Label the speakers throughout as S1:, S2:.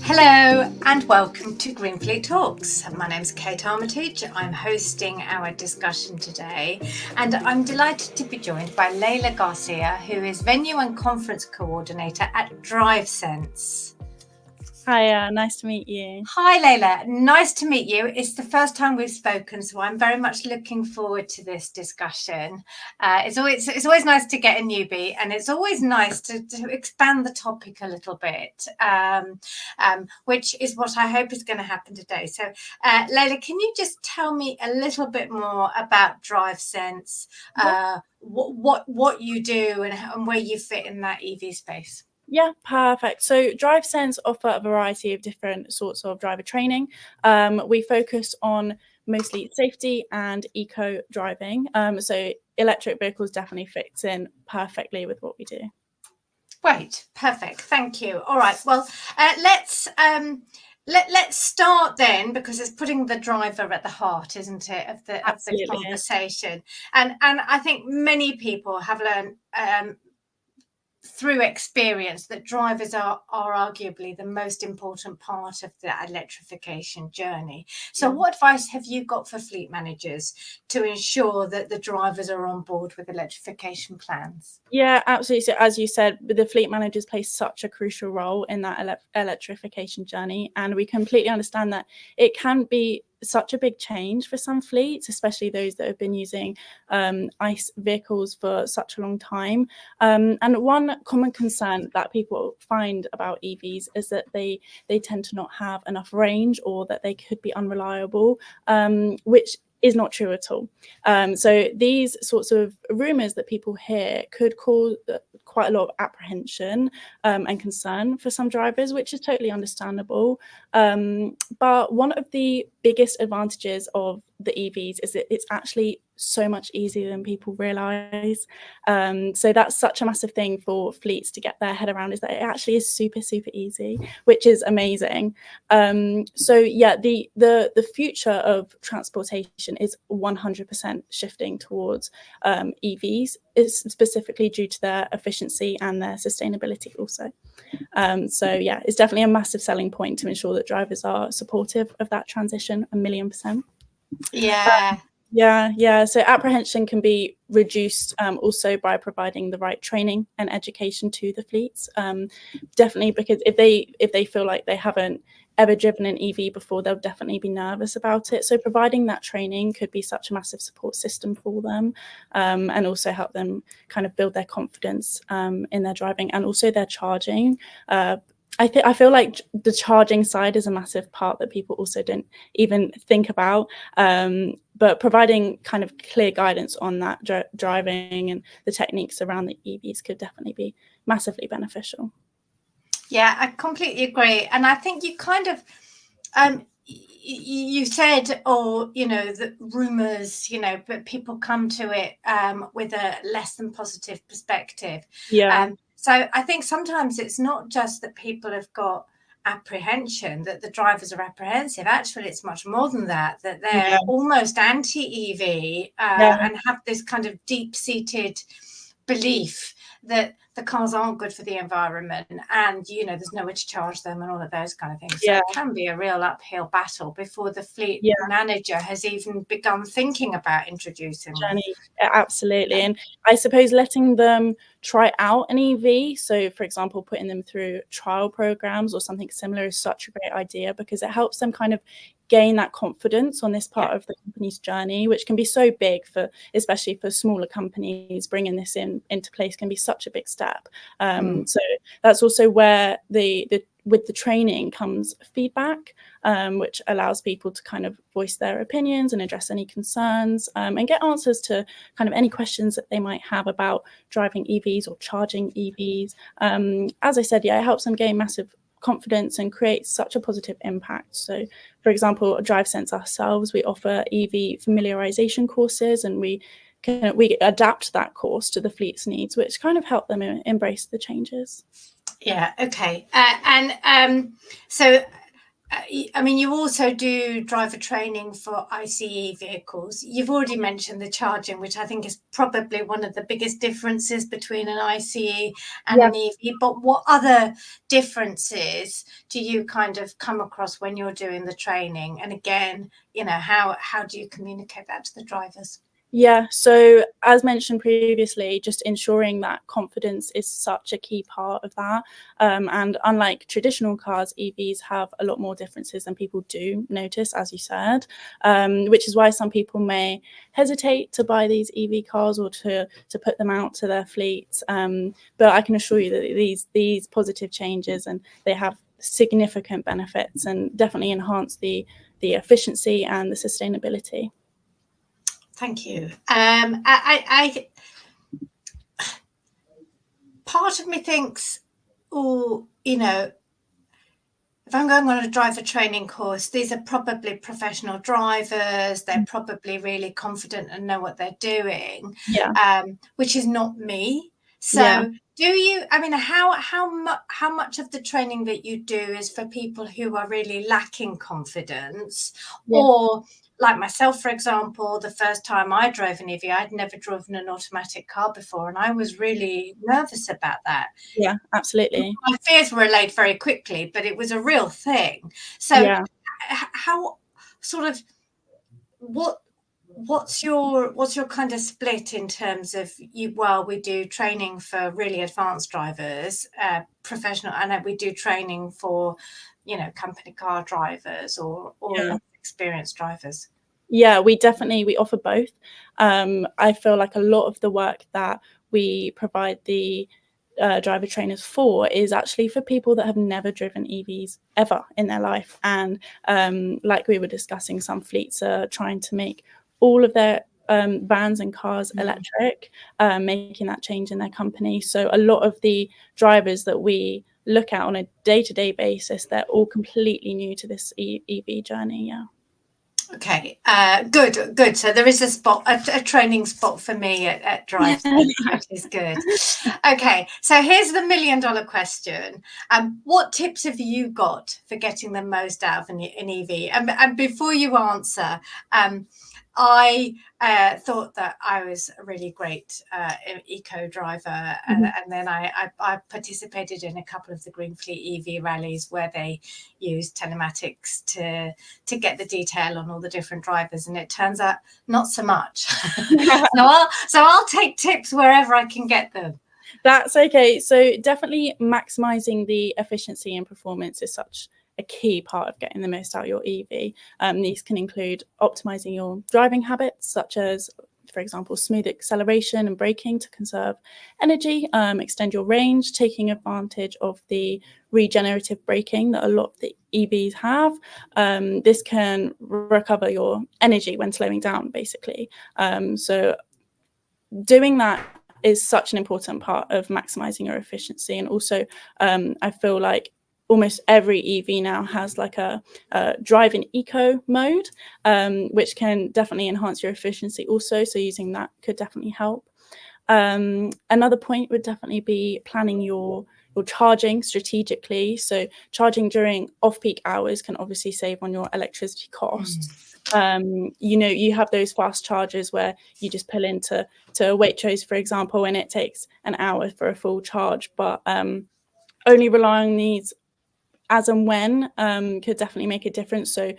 S1: Hello and welcome to GreenFleet Talks. My name is Kate Armitage. I'm hosting our discussion today, and I'm delighted to be joined by Leila Garcia, who is Venue and Conference Coordinator at Drivesense.
S2: Hi, nice to meet you.
S1: Hi, Leila. Nice to meet you. It's the first time we've spoken, so I'm very much looking forward to this discussion. It's always nice to get a newbie, and it's always nice to expand the topic a little bit, which is what I hope is going to happen today. So, Leila, can you just tell me a little bit more about Drivesense, what you do, and where you fit in that EV space?
S2: Yeah, perfect. So Drivesense offer a variety of different sorts of driver training. We focus on mostly safety and eco driving. So electric vehicles definitely fits in perfectly with what we do.
S1: Great, perfect. Thank you. All right. Well, let's start then, because it's putting the driver at the heart, isn't it, of the conversation? And I think many people have learned through experience that drivers are arguably the most important part of the electrification journey. So what advice have you got for fleet managers to ensure that the drivers are on board with electrification plans?
S2: Yeah, absolutely. So as you said, the fleet managers play such a crucial role in that electrification journey, and we completely understand that it can be such a big change for some fleets, especially those that have been using ICE vehicles for such a long time. And one common concern that people find about EVs is that they tend to not have enough range, or that they could be unreliable, which is not true at all. So these sorts of rumours that people hear could cause quite a lot of apprehension and concern for some drivers, which is totally understandable. But one of the biggest advantages of the EVs is that it's actually so much easier than people realize. So that's such a massive thing for fleets to get their head around, is that it actually is super easy, which is amazing. So yeah, the future of transportation is 100% shifting towards EVs, is specifically due to their efficiency and their sustainability also. So yeah, it's definitely a massive selling point to ensure that drivers are supportive of that transition, 1,000,000%. Yeah. So apprehension can be reduced also by providing the right training and education to the fleets. Definitely, because if they feel like they haven't ever driven an EV before, they'll definitely be nervous about it. So providing that training could be such a massive support system for them, and also help them kind of build their confidence in their driving and also their charging. I feel like the charging side is a massive part that people also don't even think about. But providing kind of clear guidance on that driving and the techniques around the EVs could definitely be massively beneficial.
S1: Yeah, I completely agree. And I think you kind of, you said, or, the rumours, but people come to it with a less than positive perspective.
S2: Yeah.
S1: So I think sometimes it's not just that people have got apprehension, that the drivers are apprehensive. Actually, it's much more than that they're almost anti-EV and have this kind of deep-seated belief that the cars aren't good for the environment, and there's nowhere to charge them and all of those kind of things. So it can be a real uphill battle before the fleet manager has even begun thinking about introducing them.
S2: Absolutely. And I suppose letting them try out an EV, so for example putting them through trial programs or something similar, is such a great idea, because it helps them kind of gain that confidence on this part of the company's journey, which can be so big especially for smaller companies. Bringing this into place can be such a big step. So that's also where with the training comes feedback, which allows people to kind of voice their opinions and address any concerns, and get answers to kind of any questions that they might have about driving EVs or charging EVs. As I said, it helps them gain massive confidence and create such a positive impact. So for example, at Drivesense ourselves, we offer EV familiarization courses, and we adapt that course to the fleet's needs, which kind of help them embrace the changes.
S1: Yeah, okay. So I mean, you also do driver training for ICE vehicles. You've already mentioned the charging, which I think is probably one of the biggest differences between an ICE and an EV. But what other differences do you kind of come across when you're doing the training? And again, how do you communicate that to the drivers?
S2: Yeah, so as mentioned previously, just ensuring that confidence is such a key part of that. And unlike traditional cars, EVs have a lot more differences than people do notice, as you said, which is why some people may hesitate to buy these EV cars or to put them out to their fleets. But I can assure you that these positive changes, and they have significant benefits and definitely enhance the efficiency and the sustainability.
S1: Thank you. I part of me thinks, if I'm going on a driver training course, these are probably professional drivers. They're probably really confident and know what they're doing, which is not me. So do you, I mean, how much of the training that you do is for people who are really lacking confidence? Or like myself, for example, the first time I drove an EV, I'd never driven an automatic car before, and I was really nervous about that.
S2: Yeah, absolutely.
S1: My fears were allayed very quickly, but it was a real thing. So how sort of what's your kind of split in terms of we do training for really advanced drivers, professional, and we do training for company car drivers or less experienced drivers?
S2: Yeah, we offer both. I feel like a lot of the work that we provide the driver trainers for is actually for people that have never driven EVs ever in their life. And like we were discussing, some fleets are trying to make all of their vans and cars electric, making that change in their company. So a lot of the drivers that we look at on a day-to-day basis, they're all completely new to this EV journey.
S1: Okay, good. So there is a spot, a training spot for me at Drivesense, which is good. Okay, so here's the $1 million question. What tips have you got for getting the most out of an EV? And before you answer, I thought that I was a really great eco driver, and then I participated in a couple of the GreenFleet EV rallies where they used telematics to get the detail on all the different drivers, and it turns out not so much. so I'll take tips wherever I can get them.
S2: That's okay. So definitely maximizing the efficiency and performance is such a key part of getting the most out of your EV. These can include optimizing your driving habits, such as, for example, smooth acceleration and braking to conserve energy, extend your range, taking advantage of the regenerative braking that a lot of the EVs have. This can recover your energy when slowing down, basically. So doing that is such an important part of maximizing your efficiency. And also, I feel like almost every EV now has like a drive in eco mode, which can definitely enhance your efficiency also. So using that could definitely help. Another point would definitely be planning your charging strategically. So charging during off-peak hours can obviously save on your electricity costs. You have those fast chargers where you just pull into Waitrose, for example, and it takes an hour for a full charge, but only relying on these as and when could definitely make a difference. So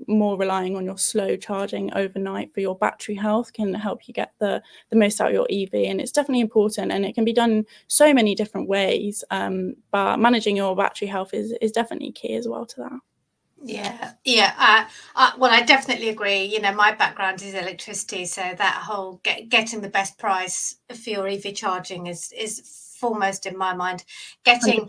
S2: more relying on your slow charging overnight for your battery health can help you get the most out of your EV. And it's definitely important, and it can be done so many different ways. But managing your battery health is definitely key as well to that.
S1: Yeah. Well, I definitely agree. My background is electricity, so that whole getting the best price for your EV charging is foremost in my mind. Adapting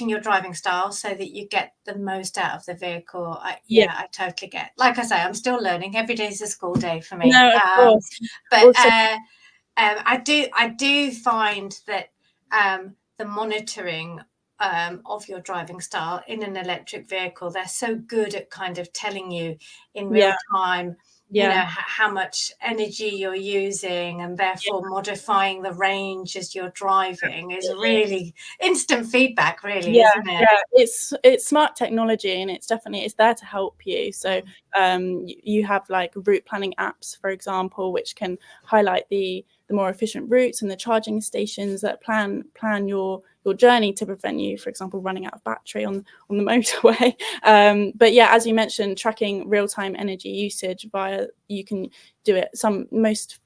S1: your driving style so that you get the most out of the vehicle. I totally get. Like I say, I'm still learning. Every day is a school day for me.
S2: No, of course.
S1: But also, I do find that the monitoring of your driving style in an electric vehicle, they're so good at kind of telling you in real time you know, how much energy you're using, and therefore modifying the range as you're driving is really instant feedback, really, isn't it?
S2: Yeah, it's smart technology, and it's there to help you. So you have like route planning apps, for example, which can highlight the more efficient routes and the charging stations that plan your journey to prevent you, for example, running out of battery on the motorway. But yeah, as you mentioned, tracking real-time energy usage you can do it. Most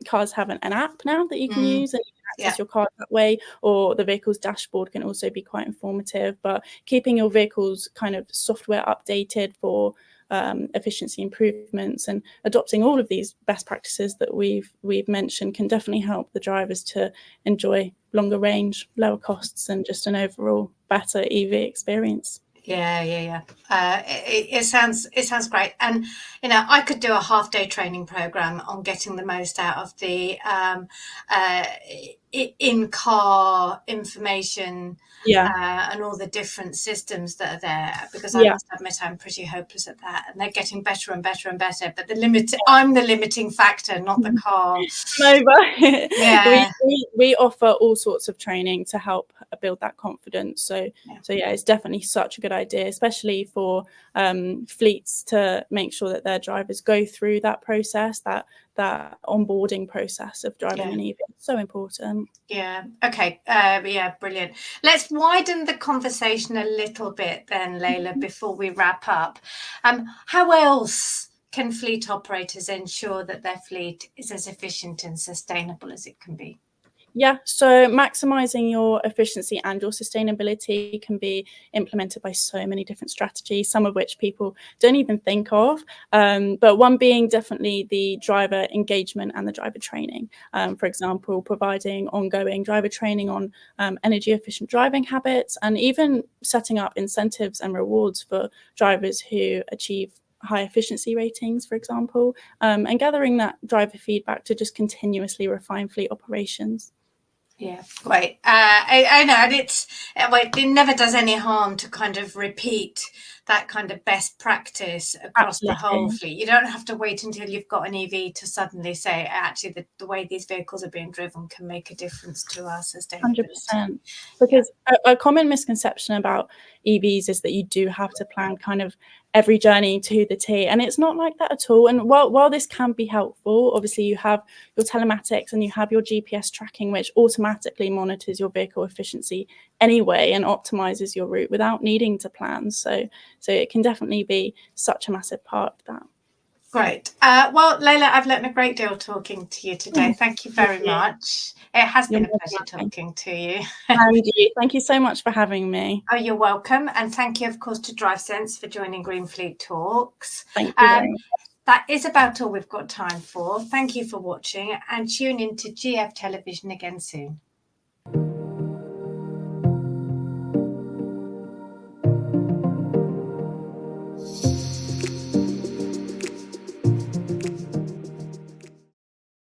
S2: cars have an app now that you can use, and you can access your car that way, or the vehicle's dashboard can also be quite informative. But keeping your vehicles kind of software updated for efficiency improvements and adopting all of these best practices that we've mentioned can definitely help the drivers to enjoy longer range, lower costs, and just an overall better EV experience.
S1: It sounds great. And you know, I could do a half-day training program on getting the most out of the in-car information, and all the different systems that are there, because I must admit I'm pretty hopeless at that, and they're getting better and better and better, but I'm the limiting factor, not the car.
S2: No, but we offer all sorts of training to help build that confidence. So it's definitely such a good idea, especially for fleets, to make sure that their drivers go through that process, that onboarding process of driving an EV. It's so important.
S1: Okay. Brilliant. Let's widen the conversation a little bit then, Layla, before we wrap up. How else can fleet operators ensure that their fleet is as efficient and sustainable as it can be?
S2: Yeah, so maximizing your efficiency and your sustainability can be implemented by so many different strategies, some of which people don't even think of. But one being definitely the driver engagement and the driver training. For example, providing ongoing driver training on energy efficient driving habits, and even setting up incentives and rewards for drivers who achieve high efficiency ratings, for example, and gathering that driver feedback to just continuously refine fleet operations.
S1: Great. I know, and it never does any harm to kind of repeat that kind of best practice across the whole fleet. You don't have to wait until you've got an EV to suddenly say, actually, the way these vehicles are being driven can make a difference to our sustainability.
S2: 100%. Because a common misconception about EVs is that you do have to plan kind of every journey to the T, and it's not like that at all. And while this can be helpful, obviously you have your telematics and you have your GPS tracking, which automatically monitors your vehicle efficiency anyway and optimizes your route without needing to plan. So it can definitely be such a massive part of that.
S1: Great. Well, Layla, I've learned a great deal talking to you today. Thank you very much. It has been a pleasure talking to you.
S2: And you. Thank you so much for having me.
S1: Oh, you're welcome. And thank you, of course, to Drivesense for joining GreenFleet Talks.
S2: Thank you very much.
S1: That is about all we've got time for. Thank you for watching, and tune in to GF Television again soon.